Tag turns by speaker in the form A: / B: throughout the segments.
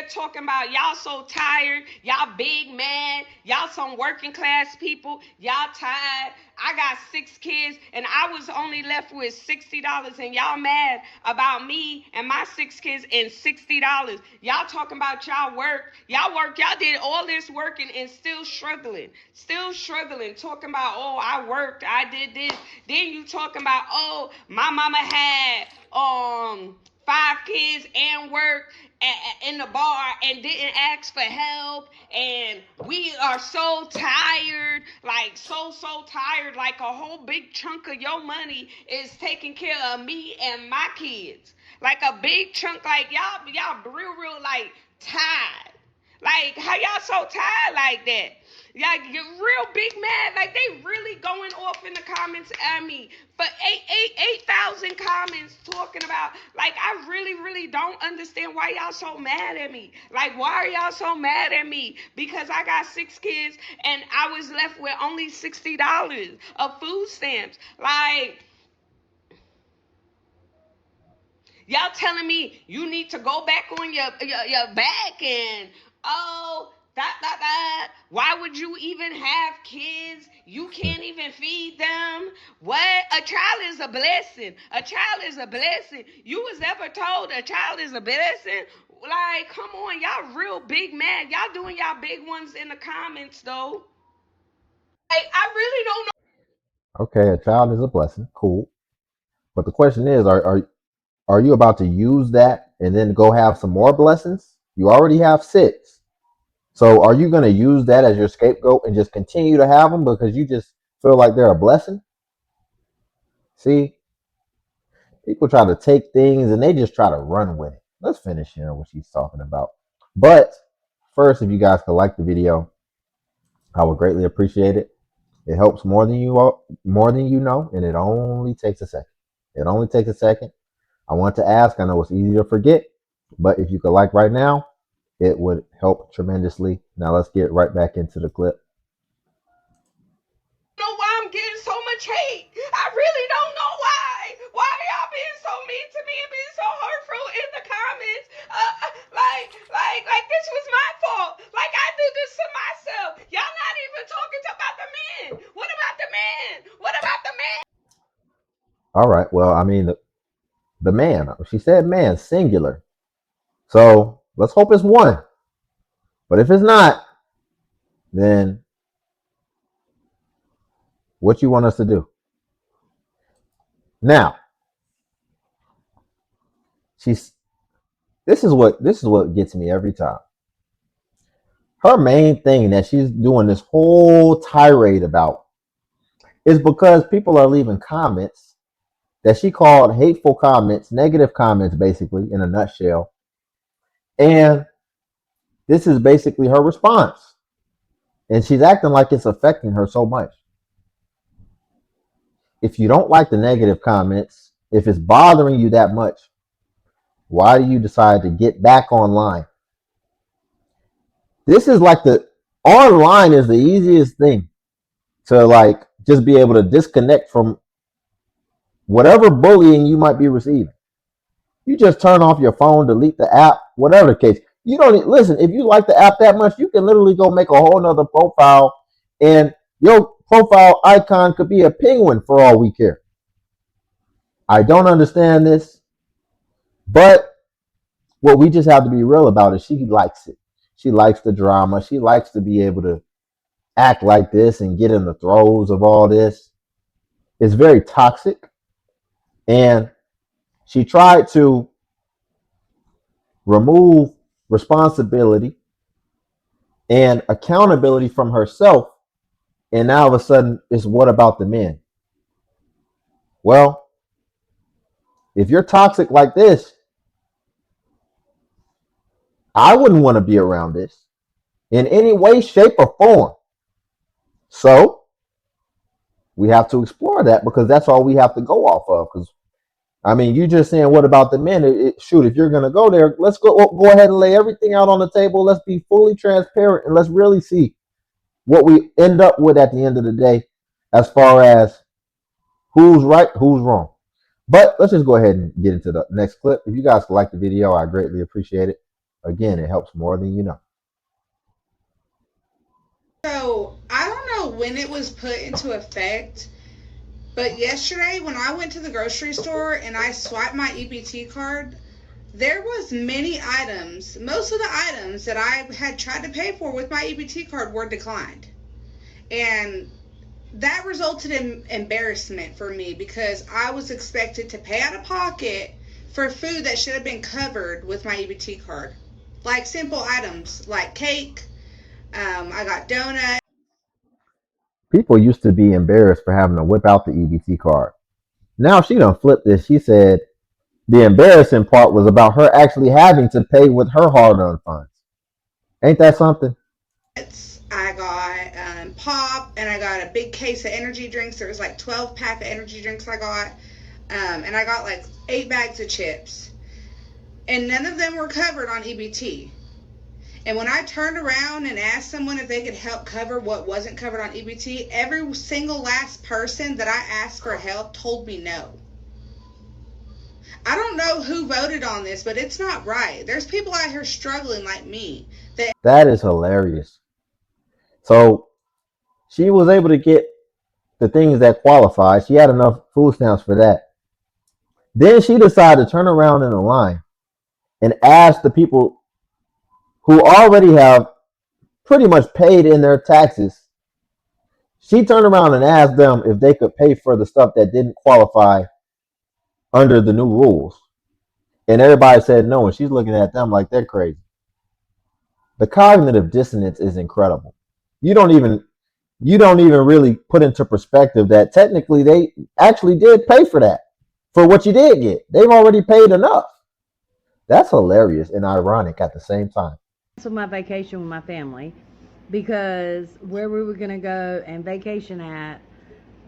A: there talking about y'all so tired, y'all big mad, y'all some working class people, y'all tired. I got 6 kids and I was only left with $60 and y'all mad about me and my 6 kids and $60. Y'all talking about y'all did all this working and still struggling, talking about, oh, I worked, I did this. Then you talking about, oh, my mama had 5 kids and worked in the bar and didn't ask for help, and we are so tired, like so tired, like a whole big chunk of your money is taking care of me and my kids, like a big chunk, like y'all real like tired. Like, how y'all so tired like that? Like, you're real big mad. Like, they really going off in the comments at me for 8,000 comments talking about, like, I really don't understand why y'all so mad at me. Like, why are y'all so mad at me? Because I got 6 kids and I was left with only $60 of food stamps. Like, y'all telling me you need to go back on your back and, oh, that. Why would you even have kids? You can't even feed them. What? A child is a blessing. A child is a blessing. You was ever told a child is a blessing? Like, come on, y'all real big mad. Y'all doing y'all big ones in the comments though. Like, I really don't know.
B: Okay, a child is a blessing. Cool. But the question is, are you about to use that and then go have some more blessings? You already have 6. So are you going to use that as your scapegoat and just continue to have them because you just feel like they're a blessing? See, people try to take things and they just try to run with it. Let's finish hearing what she's talking about. But first, if you guys could like the video, I would greatly appreciate it. It helps more than you know, and it only takes a second. It only takes a second. I want to ask, I know it's easy to forget, but if you could like right now, it would help tremendously. Now let's get right back into the clip.
A: Know why I'm getting so much hate. I really don't know why. Why are y'all being so mean to me and being so hurtful in the comments? Like this was my fault. Like, I did this to myself. Y'all not even talking about the men. What about the man? What about the man?
B: All right. Well, I mean, the man, she said man, singular. So let's hope it's one. But if it's not, then what you want us to do? Now, she's this is what gets me every time. Her main thing that she's doing this whole tirade about is because people are leaving comments that she called hateful comments, negative comments, basically, in a nutshell. And this is basically her response. And she's acting like it's affecting her so much. If you don't like the negative comments, if it's bothering you that much, why do you decide to get back online? This is like the online is the easiest thing to like just be able to disconnect from whatever bullying you might be receiving. You just turn off your phone, delete the app, whatever the case. You don't listen. If you like the app that much, you can literally go make a whole nother profile, and your profile icon could be a penguin for all we care. I don't understand this, but what we just have to be real about is she likes it. She likes the drama. She likes to be able to act like this and get in the throes of all this. It's very toxic, and she tried to remove responsibility and accountability from herself, and now all of a sudden it's what about the men? Well, if you're toxic like this, I wouldn't want to be around this in any way, shape, or form. So we have to explore that because that's all we have to go off of. Because I mean, you just saying, what about the men? Shoot, if you're going to go there, let's go ahead and lay everything out on the table. Let's be fully transparent and let's really see what we end up with at the end of the day as far as who's right, who's wrong. But let's just go ahead and get into the next clip. If you guys like the video, I greatly appreciate it. Again, it helps more than you know.
C: So I don't know when it was put into effect, but yesterday when I went to the grocery store and I swiped my EBT card, there was many items. Most of the items that I had tried to pay for with my EBT card were declined. And that resulted in embarrassment for me because I was expected to pay out of pocket for food that should have been covered with my EBT card. Like simple items like cake, I got donuts.
B: People used to be embarrassed for having to whip out the EBT card. Now she done flipped this. She said the embarrassing part was about her actually having to pay with her hard-earned funds. Ain't that something?
C: I got pop, and I got a big case of energy drinks. There was like 12 pack of energy drinks I got, and I got like 8 bags of chips, and none of them were covered on EBT. And when I turned around and asked someone if they could help cover what wasn't covered on EBT, every single last person that I asked for help told me no. I don't know who voted on this, but it's not right. There's people out here struggling like me.
B: That is hilarious. So she was able to get the things that qualify. She had enough food stamps for that. Then she decided to turn around in the line and ask the people who already have pretty much paid in their taxes. She turned around and asked them if they could pay for the stuff that didn't qualify under the new rules. And everybody said no, and she's looking at them like they're crazy. The cognitive dissonance is incredible. You don't even really put into perspective that technically they actually did pay for that, for what you did get. They've already paid enough. That's hilarious and ironic at the same time.
D: So my vacation with my family because where we were going to go and vacation at,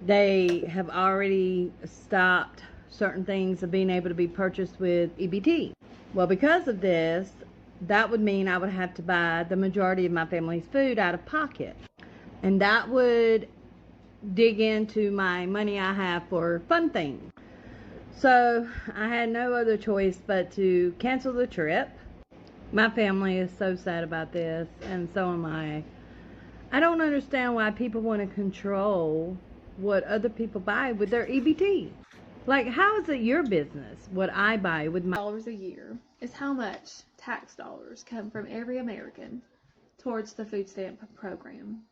D: they have already stopped certain things of being able to be purchased with EBT. Well, because of this, that would mean I would have to buy the majority of my family's food out of pocket. And that would dig into my money I have for fun things. So I had no other choice but to cancel the trip. My family is so sad about this, and so am I. I don't understand why people want to control what other people buy with their EBT. Like, how is it your business what I buy with my
E: dollars a year is how much tax dollars come from every American towards the food stamp program.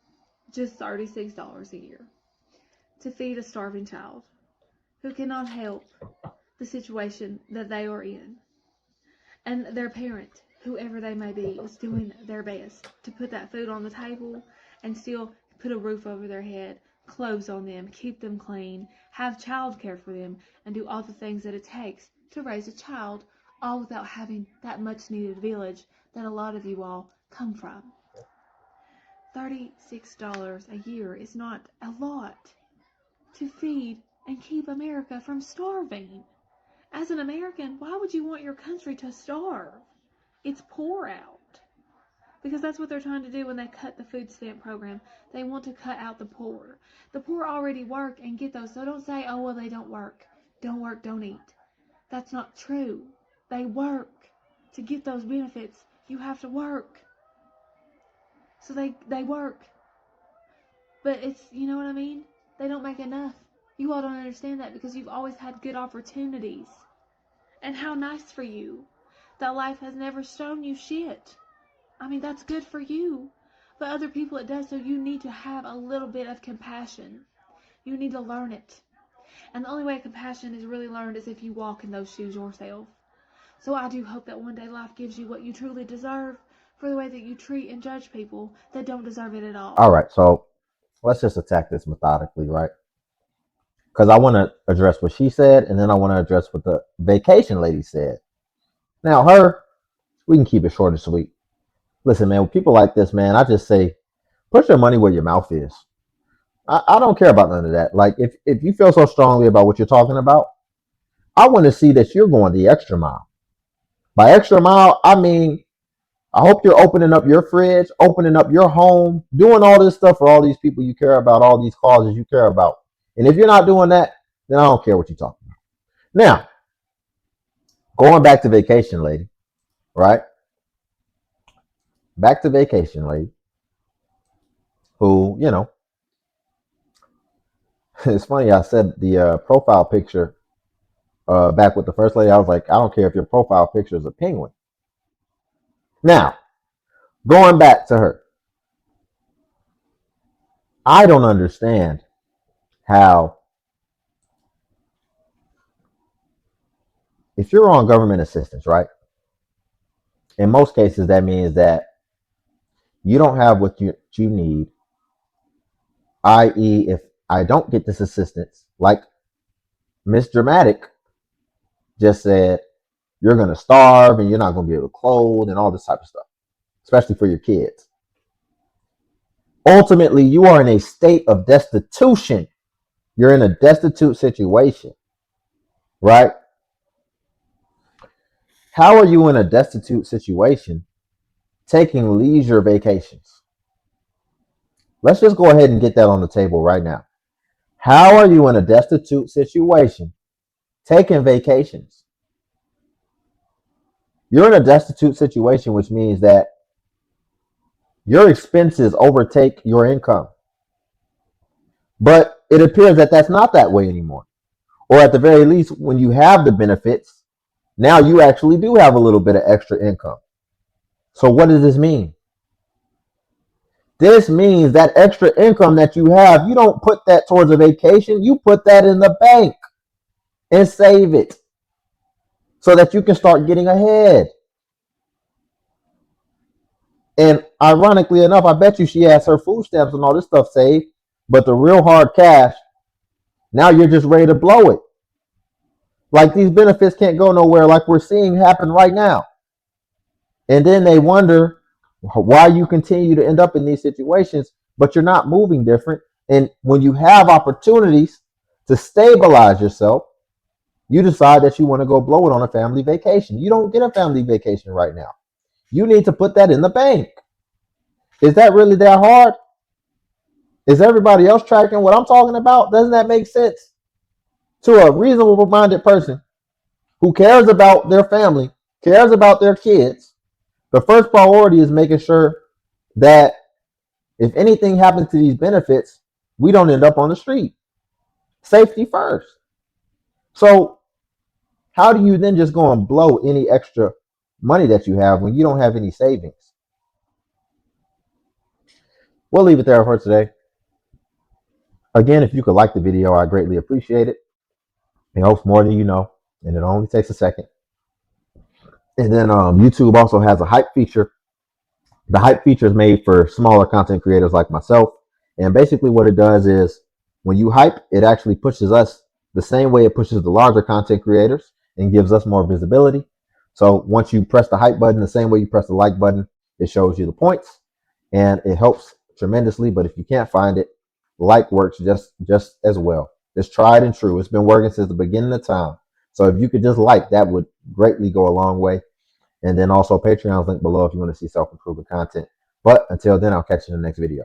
E: Just $36 a year to feed a starving child who cannot help the situation that they are in. And their parent, whoever they may be, is doing their best to put that food on the table and still put a roof over their head, clothes on them, keep them clean, have childcare for them, and do all the things that it takes to raise a child, all without having that much needed village that a lot of you all come from. $36 a year is not a lot to feed and keep America from starving. As an American, why would you want your country to starve? It's poor out. Because that's what they're trying to do when they cut the food stamp program. They want to cut out the poor. The poor already work and get those. So don't say, oh, well, they don't work. Don't work, don't eat. That's not true. They work. To get those benefits, you have to work. So they work. But it's, you know what I mean? They don't make enough. You all don't understand that because you've always had good opportunities. And how nice for you that life has never shown you shit. I mean, that's good for you. But other people it does, so you need to have a little bit of compassion. You need to learn it. And the only way compassion is really learned is if you walk in those shoes yourself. So I do hope that one day life gives you what you truly deserve for the way that you treat and judge people that don't deserve it at all.
B: All right, so let's just attack this methodically, right? Because I want to address what she said, and then I want to address what the vacation lady said. Now, we can keep it short and sweet. Listen, man, with people like this, man, I just say, put your money where your mouth is. I don't care about none of that. Like, if you feel so strongly about what you're talking about, I want to see that you're going the extra mile. By extra mile, I mean, I hope you're opening up your fridge, opening up your home, doing all this stuff for all these people you care about, all these causes you care about. And if you're not doing that, then I don't care what you're talking about. Now, going back to vacation lady, right? back to vacation lady, who, it's funny. I said the profile picture back with the first lady. I was like, I don't care if your profile picture is a penguin. Now, going back to her, I don't understand how, if you're on government assistance, right? In most cases, that means that you don't have what you need, i.e., if I don't get this assistance, like Miss Dramatic just said, you're going to starve and you're not going to be able to clothe and all this type of stuff, especially for your kids. Ultimately, you are in a state of destitution. You're in a destitute situation, right? How are you in a destitute situation taking leisure vacations? Let's just go ahead and get that on the table right now. How are you in a destitute situation taking vacations? You're in a destitute situation, which means that your expenses overtake your income. But it appears that that's not that way anymore. Or at the very least, when you have the benefits, now you actually do have a little bit of extra income. So what does this mean? This means that extra income that you have, you don't put that towards a vacation. You put that in the bank and save it so that you can start getting ahead. And ironically enough, I bet you she has her food stamps and all this stuff saved, but the real hard cash, now you're just ready to blow it. Like these benefits can't go nowhere, like we're seeing happen right now. And then they wonder why you continue to end up in these situations, but you're not moving different. And when you have opportunities to stabilize yourself, you decide that you want to go blow it on a family vacation. You don't get a family vacation right now. You need to put that in the bank. Is that really that hard? Is everybody else tracking what I'm talking about? Doesn't that make sense to a reasonable minded person who cares about their family, cares about their kids? The first priority is making sure that if anything happens to these benefits, we don't end up on the street. Safety first. So how do you then just go and blow any extra money that you have when you don't have any savings? We'll leave it there for today. Again, if you could like the video, I greatly appreciate it. It helps more than you know, and it only takes a second. And then YouTube also has a hype feature. The hype feature is made for smaller content creators like myself. And basically what it does is when you hype, it actually pushes us the same way it pushes the larger content creators and gives us more visibility. So once you press the hype button, the same way you press the like button, it shows you the points and it helps tremendously. But if you can't find it, like works just as well. It's tried and true. It's been working since the beginning of time. So if you could just like, that would greatly go a long way. And then also Patreon's link below if you want to see self-improvement content. But until then, I'll catch you in the next video.